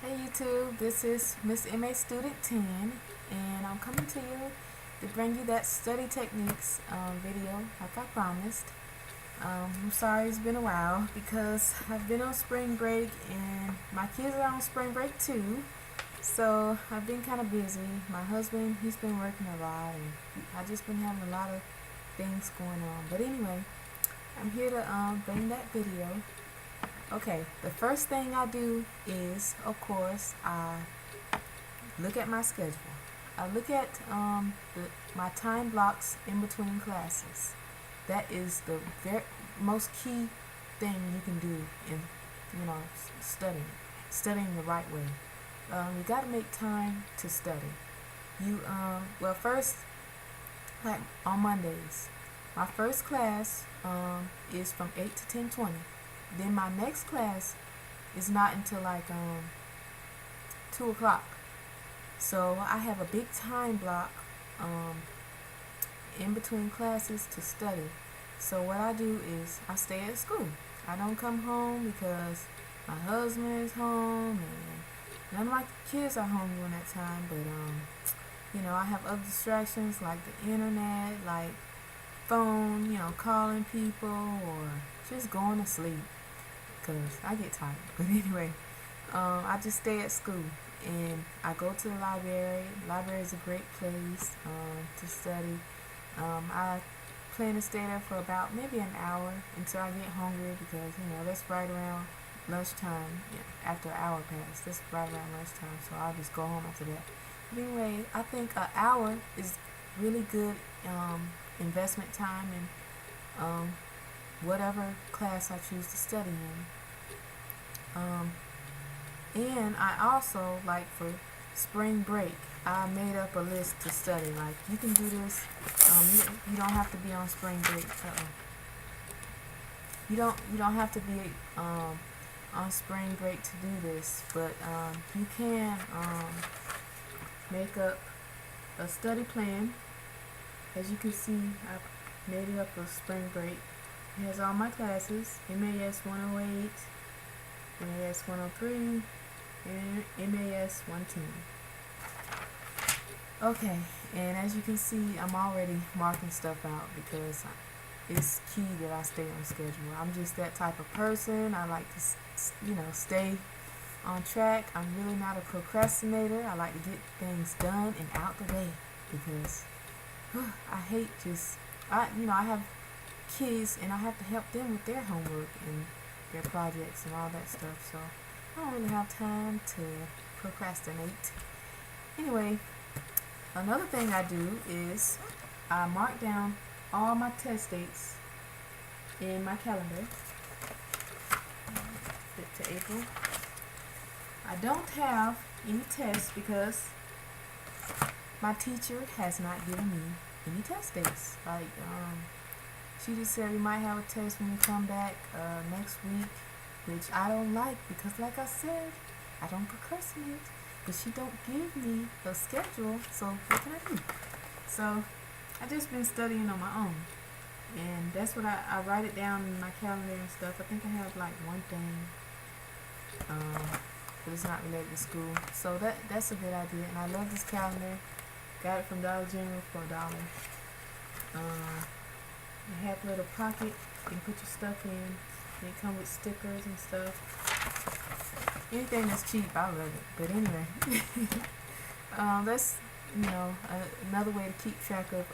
Hey YouTube, this is Miss MA Student 10 and I'm coming to you to bring you that study techniques video like I promised. I'm sorry it's been a while because I've been on spring break and my kids are on spring break too. So I've been kind of busy. My husband, he's been working a lot and I've just been having a lot of things going on. But anyway, I'm here to bring that video. Okay, the first thing I do is, of course, I look at my schedule. I look at my time blocks in between classes. That is the most key thing you can do in, studying the right way. You got to make time to study. Well, first, like on Mondays, my first class is from 8 to 10:20. Then my next class is not until like 2 o'clock. So I have a big time block in between classes to study. So what I do is I stay at school. I don't come home because my husband is home and none of my kids are home during that time. But I have other distractions like the internet, like phone, calling people or just going to sleep because I get tired. But anyway, I just stay at school and I go to the library. Library is a great place to study. I plan to stay there for about maybe an hour until I get hungry because that's right around lunchtime. Yeah, after an hour passed, that's right around lunchtime. So I'll just go home after that. But anyway, I think an hour is really good investment time in whatever class I choose to study in. And I also, like for spring break, I made up a list to study. Like you can do this. You don't have to be on spring break. You don't have to be on spring break to do this, but you can make up a study plan. As you can see, I made it up for spring break. It has all my classes: MAS 108, MAS 103, and MAS 110. Okay, and as you can see, I'm already marking stuff out because it's key that I stay on schedule. I'm just that type of person. I like to, stay on track. I'm really not a procrastinator. I like to get things done and out the way because I hate I have kids and I have to help them with their homework and their projects and all that stuff. So I don't really have time to procrastinate. Anyway, another thing I do is I mark down all my test dates in my calendar. Flip to April. I don't have any tests because my teacher has not given me any test dates. Like, she just said we might have a test when we come back next week, which I don't like because, like I said, I don't procrastinate. But she don't give me a schedule, so what can I do? So I just been studying on my own, and that's what I write it down in my calendar and stuff. I think I have like one thing, but it's not related to school. So that's a good idea, and I love this calendar. Got it from Dollar General for $1. It has a little pocket you can put your stuff in. And it comes with stickers and stuff. Anything that's cheap, I love it. But anyway, that's another way to keep track of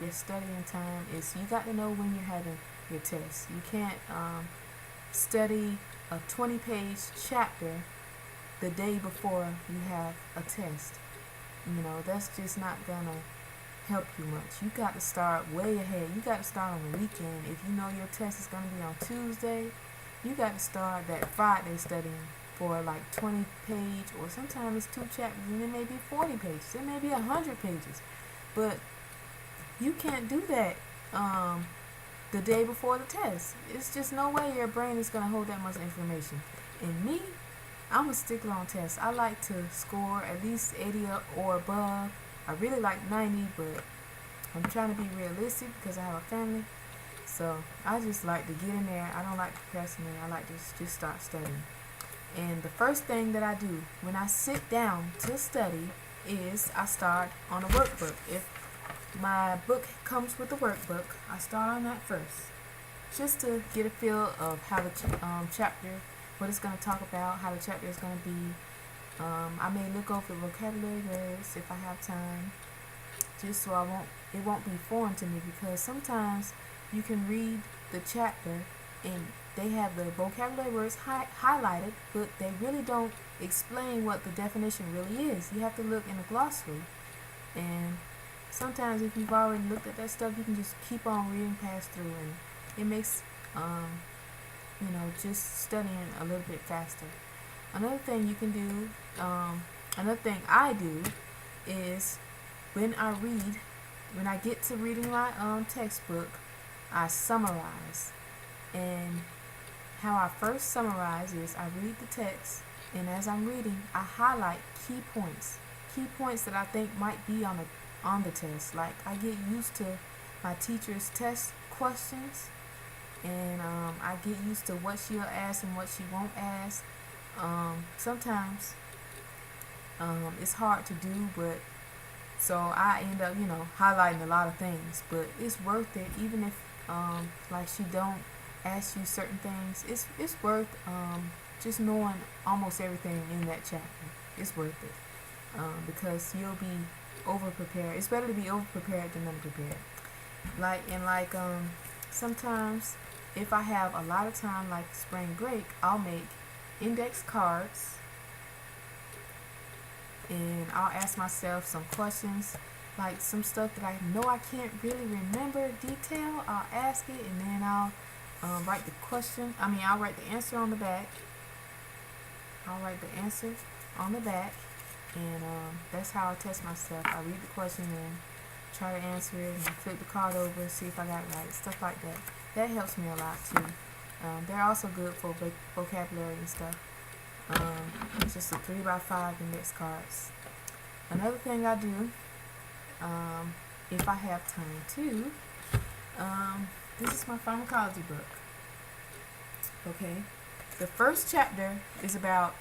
your studying time is you got to know when you're having your tests. You can't study a 20-page chapter the day before you have a test. That's just not gonna help you much. You got to start way ahead. You got to start on the weekend. If you know your test is gonna be on Tuesday, you got to start that Friday studying for like 20 page, or sometimes it's 2 chapters and it may be 40 pages, it may be 100 pages, but you can't do that the day before the test. It's just no way your brain is going to hold that much information. And me, I'm a stickler on tests. I like to score at least 80 or above. I really like 90, but I'm trying to be realistic because I have a family. So I just like to get in there. I don't like to procrastinate. I like to just start studying. And the first thing that I do when I sit down to study is I start on a workbook. If my book comes with a workbook, I start on that first, just to get a feel of how the chapter, what it's going to talk about, how the chapter is going to be. I may look over vocabulary words if I have time, just so it won't be foreign to me, because sometimes you can read the chapter and they have the vocabulary words highlighted, but they really don't explain what the definition really is. You have to look in the glossary, and sometimes if you've already looked at that stuff, you can just keep on reading past through, and it makes just studying a little bit faster. Another thing you can do, another thing I do is when I get to reading my textbook, I summarize. And how I first summarize is I read the text, and as I'm reading, I highlight key points that I think might be on the test. Like, I get used to my teacher's test questions, and I get used to what she'll ask and what she won't ask. Sometimes it's hard to do, but so I end up highlighting a lot of things, but it's worth it. Even if like she don't ask you certain things, it's worth just knowing almost everything in that chapter. It's worth it, because you'll be over prepared. It's better to be over prepared than unprepared. Sometimes if I have a lot of time, like spring break, I'll make index cards, and I'll ask myself some questions, like some stuff that I know I can't really remember detail. I'll ask it, and then I'll write the question. I'll write the answer on the back. And that's how I test myself. I read the question and try to answer it, and flip the card over, see if I got it right. Stuff like that. That helps me a lot too. They're also good for vocabulary and stuff. It's just a 3x5 index cards. Another thing I do, if I have time too, this is my pharmacology book. Okay, the first chapter is about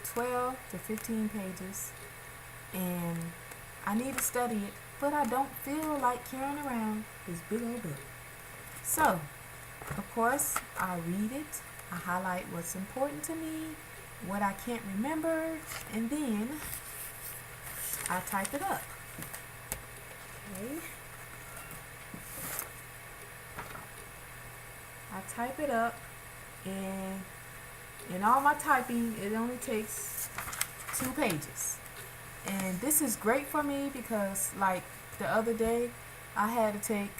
12 to 15 pages, and I need to study it, but I don't feel like carrying around this big old book. So, of course, I read it, I highlight what's important to me, what I can't remember, and then I type it up. Okay. I type it up, and in all my typing, it only takes 2 pages. And this is great for me because, like the other day, I had to take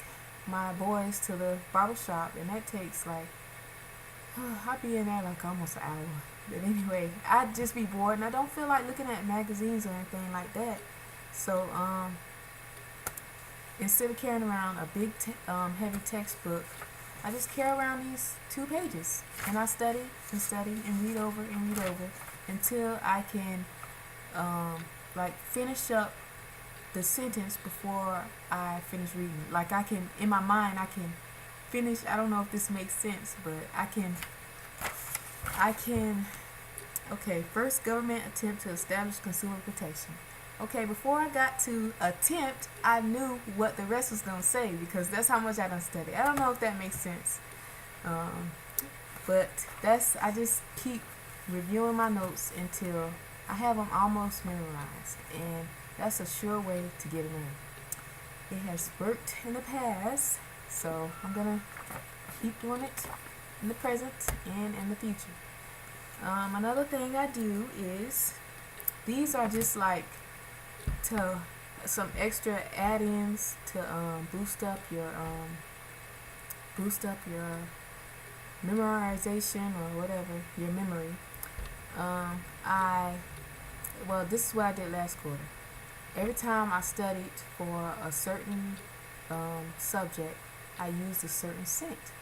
my boys to the barber shop, and that takes I'll be in there like almost an hour. But anyway, I'd just be bored, and I don't feel like looking at magazines or anything like that. So instead of carrying around a big heavy textbook, I just carry around these 2 pages, and I study and read over until I can finish up the sentence before I finish reading. Like, I can, in my mind, I can finish. I don't know if this makes sense, but I can. Okay, first government attempt to establish consumer protection. Okay, before I got to attempt, I knew what the rest was going to say, because that's how much I done studied. I don't know if that makes sense. But I just keep reviewing my notes until I have them almost memorized. And that's a sure way to get it in. It has worked in the past, so I'm going to keep doing it in the present and in the future. Another thing I do is, these are just to some extra add-ins to boost up your memorization, or whatever, your memory. This is what I did last quarter. Every time I studied for a certain subject, I used a certain scent.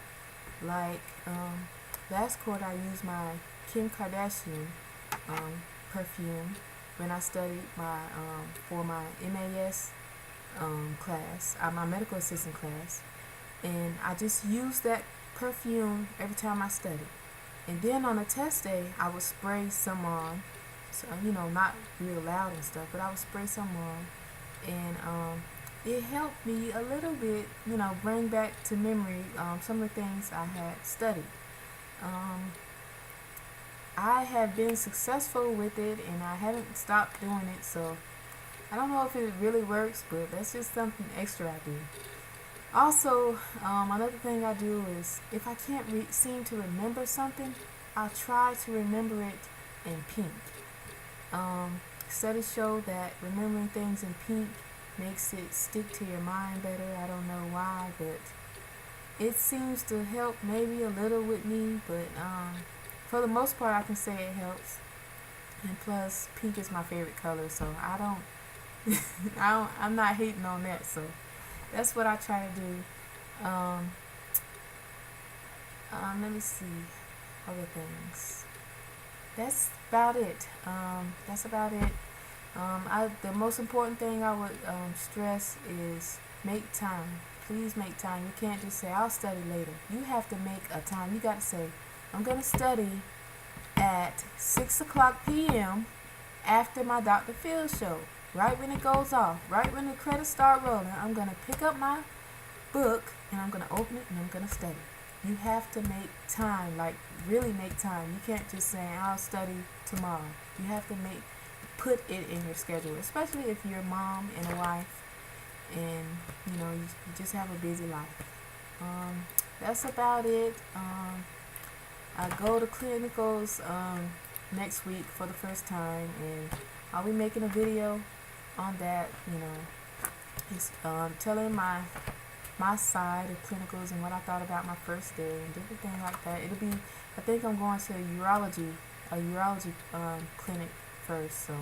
Last quarter, I used my Kim Kardashian perfume when I studied for my MAS class, my medical assistant class, and I just used that perfume every time I studied. And then on a test day, I would spray some on, so, not real loud and stuff, but I would spray some on, and it helped me a little bit, bring back to memory some of the things I had studied. Um, I have been successful with it, and I haven't stopped doing it, so I don't know if it really works, but that's just something extra I do. Also, another thing I do is if I can't seem to remember something, I'll try to remember it in pink. Studies show that remembering things in pink makes it stick to your mind better. I don't know why, but it seems to help maybe a little with me, but for the most part, I can say it helps. And plus, pink is my favorite color, so I don't, I'm not hating on that. So that's what I try to do. Let me see other things. That's about it. The most important thing I would stress is make time. Please make time. You can't just say, I'll study later. You have to make a time. You got to say, I'm going to study at 6 o'clock p.m. after my Dr. Phil show. Right when it goes off, right when the credits start rolling, I'm going to pick up my book and I'm going to open it and I'm going to study. You have to make time, like really make time. You can't just say, I'll study tomorrow. You have to put it in your schedule, especially if you're a mom and a wife and you just have a busy life. That's about it. I go to clinicals next week for the first time, and I'll be making a video on that. Just telling my side of clinicals and what I thought about my first day and different things like that. I think I'm going to a urology clinic first, so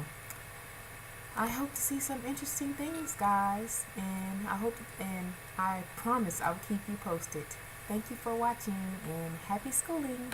I hope to see some interesting things, guys, and I promise I will keep you posted. Thank you for watching, and happy schooling.